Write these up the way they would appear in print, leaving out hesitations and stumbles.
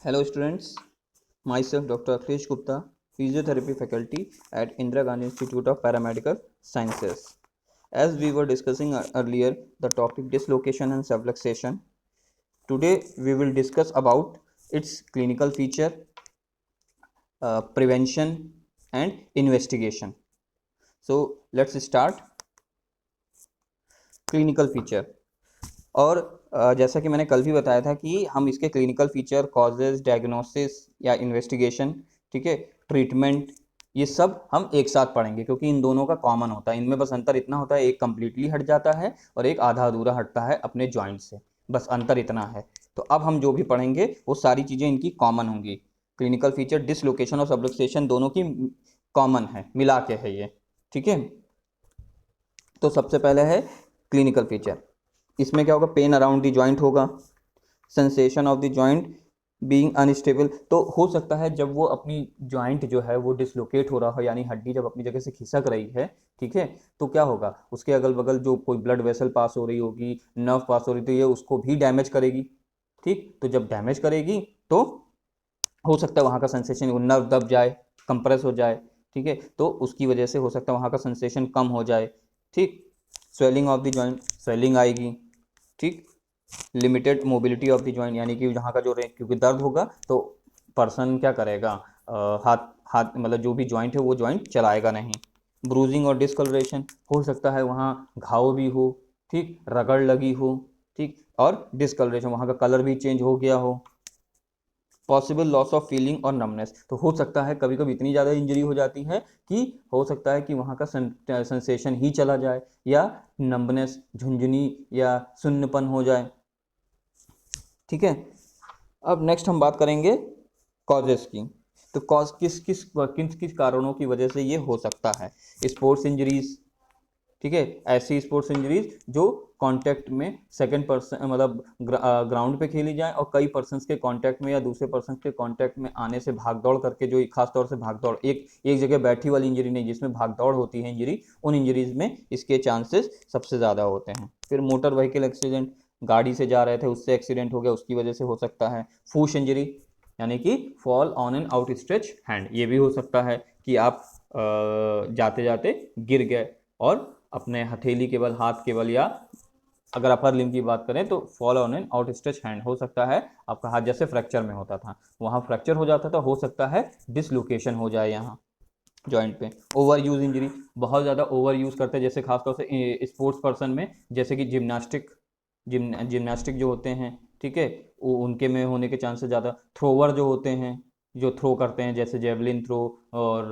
Hello students, myself Dr. Akhilesh Gupta, Physiotherapy Faculty at Indira Gandhi Institute of Paramedical Sciences. As we were discussing earlier the topic dislocation and subluxation, today we will discuss about its clinical feature, prevention and investigation. So let's start. Clinical feature और जैसा कि मैंने कल भी बताया था कि हम इसके क्लिनिकल फीचर, कॉजेज, डायग्नोसिस या इन्वेस्टिगेशन, ठीक है, ट्रीटमेंट, ये सब हम एक साथ पढ़ेंगे क्योंकि इन दोनों का कॉमन होता है। इनमें बस अंतर इतना होता है, एक कंप्लीटली हट जाता है और एक आधा अधूरा हटता है अपने जॉइंट से, बस अंतर इतना है। तो अब हम जो भी पढ़ेंगे वो सारी चीज़ें इनकी कॉमन होंगी। क्लिनिकल फीचर डिसलोकेशन और सबलुक्सेशन दोनों की कॉमन है, मिला के है ये, ठीक है। तो सबसे पहले है क्लिनिकल फीचर। इसमें क्या होगा, पेन अराउंड द जॉइंट होगा, sensation of the joint being unstable. तो हो सकता है जब वो अपनी जॉइंट जो है वो डिसलोकेट हो रहा हो, यानी हड्डी जब अपनी जगह से खिसक रही है, ठीक है, तो क्या होगा, उसके अगल बगल जो कोई ब्लड वेसल पास हो रही होगी, नर्व पास हो रही, तो ये उसको भी डैमेज करेगी, ठीक। तो जब डैमेज करेगी तो हो सकता है वहाँ का सेंसेशन, नर्व दब जाए, कंप्रेस हो जाए, ठीक है, तो उसकी वजह से हो सकता है वहाँ का सेंसेशन कम हो जाए, ठीक। Swelling of the joint, swelling आएगी, ठीक। Limited mobility of the joint, यानी कि जहाँ का जो क्योंकि दर्द होगा तो पर्सन क्या करेगा, हाथ हाथ मतलब जो भी जॉइंट है वो जॉइंट चलाएगा नहीं। ब्रूजिंग और डिस्कलरेशन, हो सकता है वहाँ घाव भी हो, ठीक, रगड़ लगी हो, ठीक, और डिस्कलरेशन, वहाँ का कलर भी चेंज हो गया हो। पॉसिबल लॉस ऑफ फीलिंग और नमनेस, तो हो सकता है कभी कभी इतनी ज़्यादा इंजरी हो जाती है कि हो सकता है कि वहाँ का सेंसेशन ही चला जाए, या नम्बनेस, झुंझुनी या सुन्नपन हो जाए, ठीक है। अब नेक्स्ट हम बात करेंगे कॉजेस की। तो कॉज किस किस किस किस कारणों की वजह से ये हो सकता है। स्पोर्ट्स इंजरीज, ठीक है, ऐसी स्पोर्ट्स इंजरीज जो कांटेक्ट में सेकंड पर्सन मतलब ग्राउंड पे खेली जाए और कई पर्सन्स के कांटेक्ट में या दूसरे पर्सन के कांटेक्ट में आने से भाग दौड़ करके, जो खास तौर से भाग दौड़, एक एक जगह बैठी वाली इंजरी नहीं, जिसमें भाग दौड़ होती है इंजरी, उन इंजरीज में इसके चांसेस सबसे ज़्यादा होते हैं। फिर मोटर व्हीकल एक्सीडेंट, गाड़ी से जा रहे थे उससे एक्सीडेंट हो गया, उसकी वजह से हो सकता है। फूश इंजरी, यानी कि fall on an out stretch hand, ये भी हो सकता है कि आप जाते जाते गिर गए और अपने हथेली के बल, हाथ के बल, या अगर अपर लिम्ब की बात करें तो fall on an out stretch hand, हो सकता है आपका हाथ जैसे फ्रैक्चर में होता था वहाँ फ्रैक्चर हो जाता था, हो सकता है डिसलोकेशन हो जाए यहाँ जॉइंट पे। ओवर यूज इंजरी, बहुत ज़्यादा ओवर यूज करते हैं, जैसे खासतौर से स्पोर्ट्स पर्सन में, जैसे कि जिम्नास्टिक जो होते हैं, ठीक है, उनके में होने के चांसेस ज़्यादा। थ्रोवर जो होते हैं, जो थ्रो करते हैं, जैसे जेवलिन थ्रो और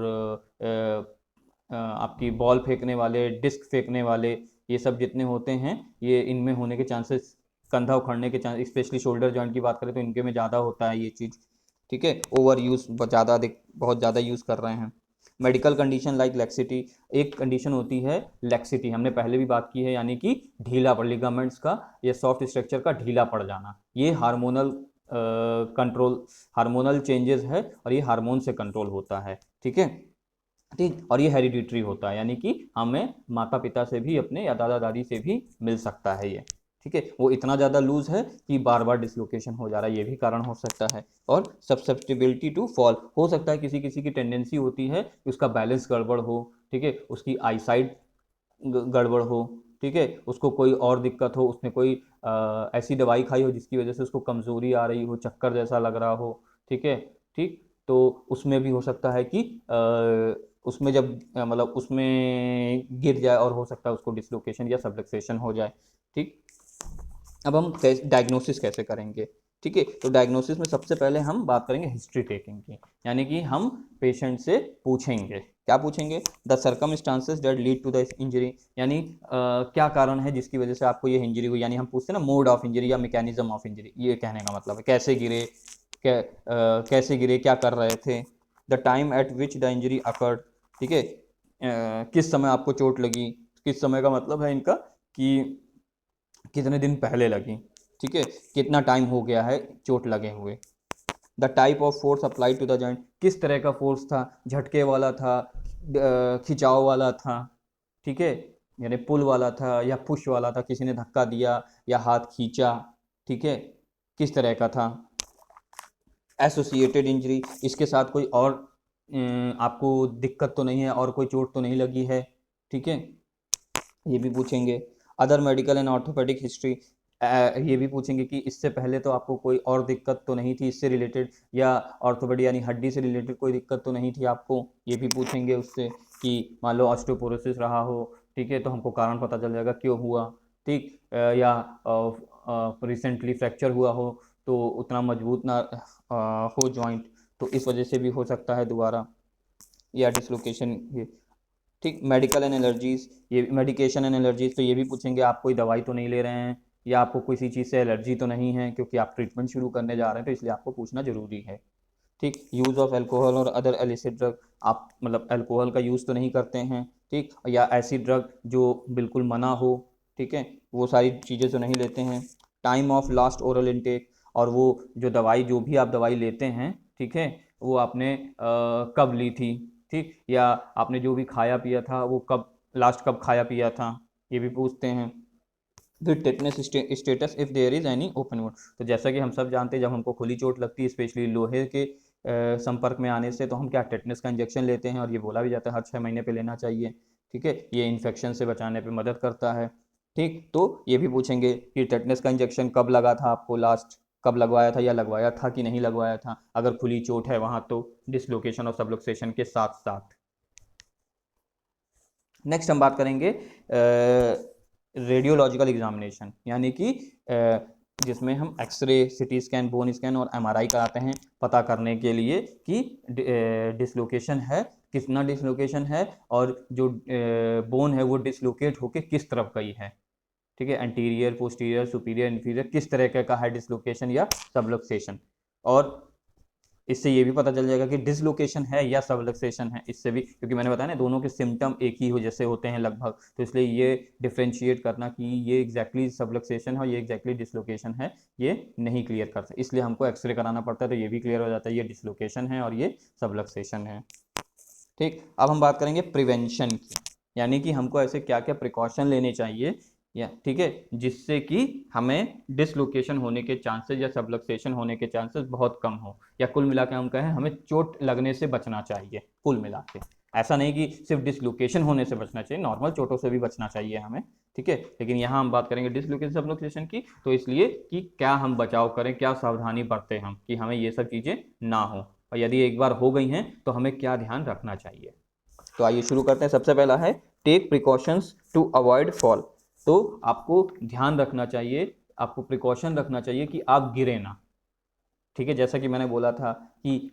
आपकी बॉल फेंकने वाले, डिस्क फेंकने वाले, ये सब जितने होते हैं, ये इनमें होने के चांसेस, कंधा उखड़ने के चांस, स्पेशली शोल्डर जॉइंट की बात करें तो इनके में ज़्यादा होता है ये चीज़, ठीक है। ओवर यूज़ ज़्यादा, बहुत ज़्यादा यूज़ कर रहे हैं। मेडिकल कंडीशन लाइक लेक्सिटी, एक कंडीशन होती है लेक्सिटी, हमने पहले भी बात की है, यानी कि ढीला पड़, लिगामेंट्स का या सॉफ्ट स्ट्रक्चर का ढीला पड़ जाना, ये हार्मोनल कंट्रोल, हार्मोनल चेंजेस है और ये हार्मोन से कंट्रोल होता है, ठीक है, ठीक। और ये हेरिडिटरी होता है, यानी कि हमें माता पिता से भी अपने या दादा दादी से भी मिल सकता है ये, ठीक है। वो इतना ज़्यादा लूज है कि बार बार डिसलोकेशन हो जा रहा है, ये भी कारण हो सकता है। और सब्सटेबिलिटी टू फॉल, हो सकता है किसी किसी की टेंडेंसी होती है कि उसका बैलेंस गड़बड़ हो, ठीक है, उसकी आईसाइट गड़बड़ हो, ठीक है, उसको कोई और दिक्कत हो, उसने कोई ऐसी दवाई खाई हो जिसकी वजह से उसको कमजोरी आ रही हो, चक्कर जैसा लग रहा हो, ठीक है, ठीक। तो उसमें भी हो सकता है कि उसमें जब मतलब उसमें गिर जाए और हो सकता है उसको डिसलोकेशन या सबलक्सेशन हो जाए, ठीक। अब हम डायग्नोसिस कैसे करेंगे, ठीक है। तो डायग्नोसिस में सबसे पहले हम बात करेंगे हिस्ट्री टेकिंग की, यानी कि हम पेशेंट से पूछेंगे, क्या पूछेंगे, the circumstances that lead to the injury, यानी क्या कारण है जिसकी वजह से आपको ये इंजरी हुई, यानी हम पूछते हैं ना मोड ऑफ इंजरी या मैकेनिज्म ऑफ इंजरी, ये कहने का मतलब है कैसे गिरे, कैसे गिरे, क्या कर रहे थे। The time eight which the injury occurred, ठीक है, किस समय आपको चोट लगी, किस समय का मतलब है इनका कि कितने दिन पहले लगी, ठीक है, कितना टाइम हो गया है चोट लगे हुए। The type of force apply to the joint, किस तरह का फोर्स था, झटके वाला था, खिंचाव वाला था, ठीक है, यानी पुल वाला था या पुश वाला था, किसी ने धक्का दिया या हाथ खींचा, ठीक है, किस तरह का था। एसोसिएटेड इंजरी, इसके साथ कोई और आपको दिक्कत तो नहीं है और कोई चोट तो नहीं लगी है, ठीक है, ये भी पूछेंगे। Other medical and orthopaedic history, ये भी पूछेंगे कि इससे पहले तो आपको कोई और दिक्कत तो नहीं थी इससे रिलेटेड, या ऑर्थोपेडिक यानी हड्डी से रिलेटेड कोई दिक्कत तो नहीं थी आपको, ये भी पूछेंगे उससे कि मान लो ऑस्टियोपोरोसिस रहा हो, ठीक है, तो हमको कारण पता चल जाएगा क्यों हुआ, ठीक, या रिसेंटली फ्रैक्चर हुआ हो तो उतना मजबूत ना हो जॉइंट, तो इस वजह से भी हो सकता है दोबारा, या डिसलोकेशन ये, ठीक। मेडिकल एंड एलर्जीज, ये मेडिकेशन एंड एलर्जीज, तो ये भी पूछेंगे आप कोई दवाई तो नहीं ले रहे हैं, या आपको किसी चीज़ से एलर्जी तो नहीं है, क्योंकि आप ट्रीटमेंट शुरू करने जा रहे हैं तो इसलिए आपको पूछना जरूरी है, ठीक। यूज़ ऑफ अल्कोहल और अदर एलिसिड ड्रग, आप मतलब अल्कोहल का यूज़ तो नहीं करते हैं, ठीक, या ऐसी ड्रग जो बिल्कुल मना हो, ठीक है, वो सारी चीज़ें तो नहीं लेते हैं। Time of last oral intake, और वो जो दवाई जो भी आप दवाई लेते हैं, ठीक है, वो आपने कब ली थी, ठीक, या आपने जो भी खाया पिया था वो कब लास्ट कब खाया पिया था, ये भी पूछते हैं। फिर tetanus status if there is any open wound, तो जैसा कि हम सब जानते हैं जब हमको खुली चोट लगती है स्पेशली लोहे के संपर्क में आने से, तो हम क्या टेटनस का इंजेक्शन लेते हैं, और ये बोला भी जाता है हर 6 महीने पे लेना चाहिए, ठीक है, ये इन्फेक्शन से बचाने पे मदद करता है, ठीक। तो ये भी पूछेंगे कि टेटनस का इंजेक्शन कब लगा था आपको लास्ट, कब लगवाया था, या लगवाया था कि नहीं लगवाया था, अगर खुली चोट है वहाँ तो डिसलोकेशन और सबलुक्सेशन के साथ साथ। नेक्स्ट हम बात करेंगे रेडियोलॉजिकल एग्जामिनेशन, यानी कि जिसमें हम X-ray, CT scan, bone scan और एमआरआई कराते हैं पता करने के लिए कि डिसलोकेशन है, कितना डिसलोकेशन है, और जो बोन है वो डिसलोकेट होके किस तरफ गई है, ठीक है, एंटीरियर, पोस्टीरियर, सुपीरियर, इन्फीरियर, किस तरह का है डिसलोकेशन या सबलक्सेशन, और इससे ये भी पता चल जाएगा कि डिसलोकेशन है या सबलक्सेशन है, इससे भी, क्योंकि मैंने बताया ना दोनों के सिम्टम एक ही हो जैसे होते हैं लगभग, तो इसलिए ये डिफ्रेंशिएट करना कि ये एग्जैक्टली सबलक्सेशन है और ये एग्जैक्टली डिसलोकेशन है, ये नहीं क्लियर करता, इसलिए हमको एक्सरे कराना पड़ता है, तो ये भी क्लियर हो जाता है ये डिसलोकेशन है और ये सबलक्सेशन है, ठीक। अब हम बात करेंगे प्रिवेंशन की, यानी कि हमको ऐसे क्या क्या प्रिकॉशन लेने चाहिए, या ठीक है, जिससे कि हमें डिसलोकेशन होने के चांसेस या सबलक्सेशन होने के चांसेस बहुत कम हो, या कुल मिला के हम कहें हमें चोट लगने से बचना चाहिए कुल मिला के, ऐसा नहीं कि सिर्फ डिसलोकेशन होने से बचना चाहिए, नॉर्मल चोटों से भी बचना चाहिए हमें, ठीक है, लेकिन यहाँ हम बात करेंगे डिसलोकेशन सबलक्सेशन की, तो इसलिए कि क्या हम बचाव करें, क्या सावधानी बरतें हम कि हमें ये सब चीज़ें ना हो, और यदि एक बार हो गई हैं तो हमें क्या ध्यान रखना चाहिए। तो आइए शुरू करते हैं। सबसे पहला है take precautions to avoid fall, तो आपको ध्यान रखना चाहिए, आपको प्रिकॉशन रखना चाहिए कि आप गिरे ना, ठीक है, जैसा कि मैंने बोला था कि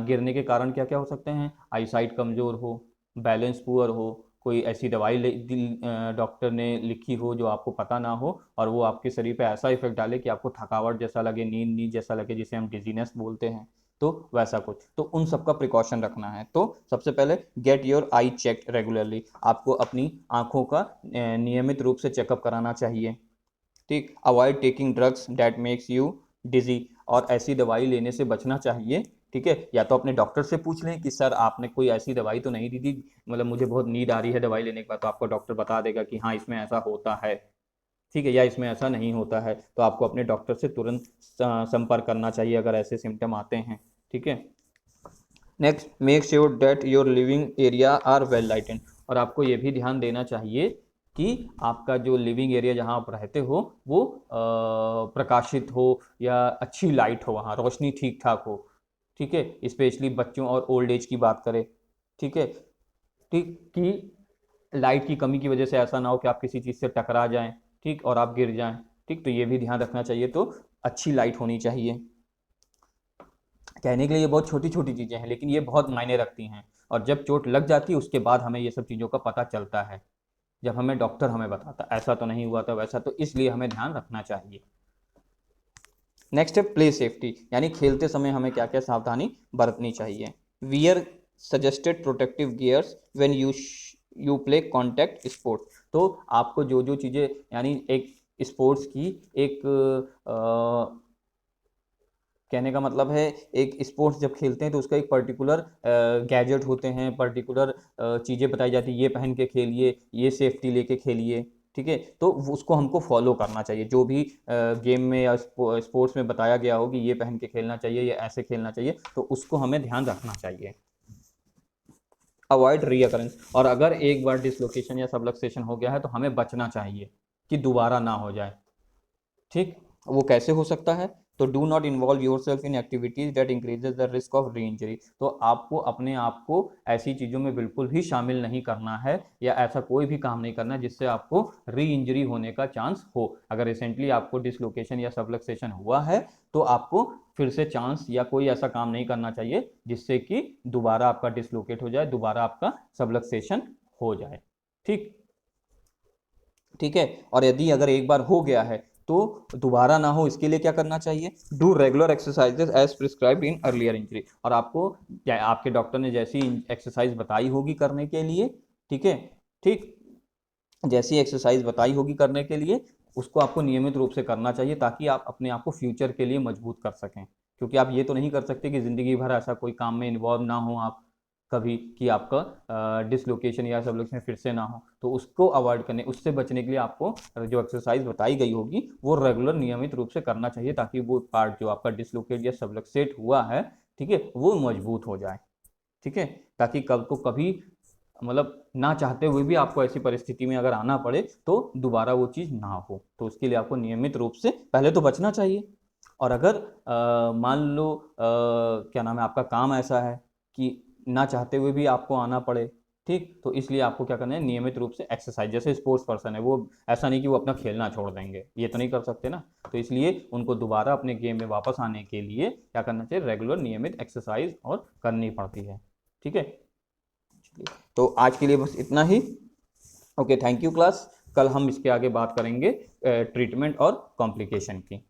गिरने के कारण क्या क्या हो सकते हैं, आईसाइट कमज़ोर हो, बैलेंस पुअर हो, कोई ऐसी दवाई डॉक्टर ने लिखी हो जो आपको पता ना हो और वो आपके शरीर पे ऐसा इफेक्ट डाले कि आपको थकावट जैसा लगे, नींद नींद जैसा लगे, जिसे हम डिजीनेस बोलते हैं, तो वैसा कुछ, तो उन सब का प्रिकॉशन रखना है। तो सबसे पहले get your eye check regularly, आपको अपनी आंखों का नियमित रूप से चेकअप कराना चाहिए, ठीक। Avoid taking drugs that makes you dizzy, और ऐसी दवाई लेने से बचना चाहिए, ठीक है, या तो अपने डॉक्टर से पूछ लें कि सर आपने कोई ऐसी दवाई तो नहीं दी थी, मतलब मुझे बहुत नींद आ रही है दवाई लेने के बाद, तो आपको डॉक्टर बता देगा कि हाँ इसमें ऐसा होता है, ठीक है, या इसमें ऐसा नहीं होता है, तो आपको अपने डॉक्टर से तुरंत संपर्क करना चाहिए अगर ऐसे सिम्टम आते हैं, ठीक है। Next, make sure that your living area are well lighted, और आपको ये भी ध्यान देना चाहिए कि आपका जो लिविंग एरिया जहाँ आप रहते हो वो प्रकाशित हो, या अच्छी लाइट हो, वहाँ रोशनी ठीक ठाक हो, ठीक है, स्पेशली बच्चों और ओल्ड एज की बात करें, ठीक है, ठीक, कि लाइट की कमी की वजह से ऐसा ना हो कि आप किसी चीज़ से टकरा जाएं, ठीक, और आप गिर जाएं, ठीक, तो ये भी ध्यान रखना चाहिए, तो अच्छी लाइट होनी चाहिए। कहने के लिए ये बहुत छोटी छोटी चीज़ें हैं लेकिन ये बहुत मायने रखती हैं, और जब चोट लग जाती है उसके बाद हमें ये सब चीज़ों का पता चलता है, जब हमें डॉक्टर हमें बताता ऐसा तो नहीं हुआ था वैसा, तो इसलिए हमें ध्यान रखना चाहिए। नेक्स्ट है प्ले सेफ्टी, यानी खेलते समय हमें क्या क्या सावधानी बरतनी चाहिए। Wear suggested protective gears when you play contact sport, तो आपको जो जो चीज़ें, यानी एक स्पोर्ट्स की एक कहने का मतलब है, एक स्पोर्ट्स जब खेलते हैं तो उसका एक पर्टिकुलर गैजेट होते हैं, पर्टिकुलर चीज़ें बताई जाती है, ये पहन के खेलिए, ये सेफ्टी लेके खेलिए, ठीक है। तो उसको हमको फॉलो करना चाहिए, जो भी गेम में या स्पोर्ट्स में बताया गया हो कि ये पहन के खेलना चाहिए, ये ऐसे खेलना चाहिए, तो उसको हमें ध्यान रखना चाहिए। अवॉइड रीअकरेंस, और अगर एक बार डिसलोकेशन या सबलक्सेशन हो गया है तो हमें बचना चाहिए कि दोबारा ना हो जाए। ठीक, वो कैसे हो सकता है? तो do not involve your self in activities that increases the risk of री इंजरी। तो आपको अपने आप को ऐसी चीज़ों में बिल्कुल भी शामिल नहीं करना है, या ऐसा कोई भी काम नहीं करना है जिससे आपको री इंजरी होने का चांस हो। अगर रिसेंटली आपको डिसलोकेशन या सबलक्सेशन हुआ है तो आपको फिर से चांस या कोई ऐसा काम नहीं करना चाहिए जिससे कि दोबारा आपका डिसलोकेट हो जाए, दोबारा आपका सबलक्सेशन हो जाए। ठीक, ठीक है। और यदि अगर एक बार हो गया है तो दोबारा ना हो, इसके लिए क्या करना चाहिए? Do regular exercises as prescribed in earlier injury. और आपको आपके डॉक्टर ने जैसी एक्सरसाइज बताई होगी करने के लिए, ठीक है, ठीक, जैसी एक्सरसाइज बताई होगी करने के लिए, उसको आपको नियमित रूप से करना चाहिए ताकि आप अपने आप को फ्यूचर के लिए मजबूत कर सकें। क्योंकि आप ये तो नहीं कर सकते कि ज़िंदगी भर ऐसा कोई काम में इन्वॉल्व ना हो आप कभी, कि आपका डिसलोकेशन या सबलोकेशन फिर से ना हो। तो उसको अवॉइड करने, उससे बचने के लिए आपको जो एक्सरसाइज बताई गई होगी वो रेगुलर नियमित रूप से करना चाहिए ताकि वो पार्ट जो आपका डिसलोकेट या सबलक्सेट हुआ है, ठीक है, वो मजबूत हो जाए। ठीक है, ताकि कब को कभी मतलब ना चाहते हुए भी आपको ऐसी परिस्थिति में अगर आना पड़े तो दोबारा वो चीज़ ना हो। तो उसके लिए आपको नियमित रूप से पहले तो बचना चाहिए। और अगर मान लो क्या नाम है, आपका काम ऐसा है कि ना चाहते हुए भी आपको आना पड़े, ठीक, तो इसलिए आपको क्या करना है, नियमित रूप से एक्सरसाइज, जैसे स्पोर्ट्स पर्सन है वो ऐसा नहीं कि वो अपना खेलना छोड़ देंगे, ये तो नहीं कर सकते ना। तो इसलिए उनको दोबारा अपने गेम में वापस आने के लिए क्या करना चाहिए, रेगुलर नियमित एक्सरसाइज और करनी पड़ती है। ठीक है, तो आज के लिए बस इतना ही। Okay, thank you class. कल हम इसके आगे बात करेंगे ट्रीटमेंट और कॉम्प्लिकेशन की।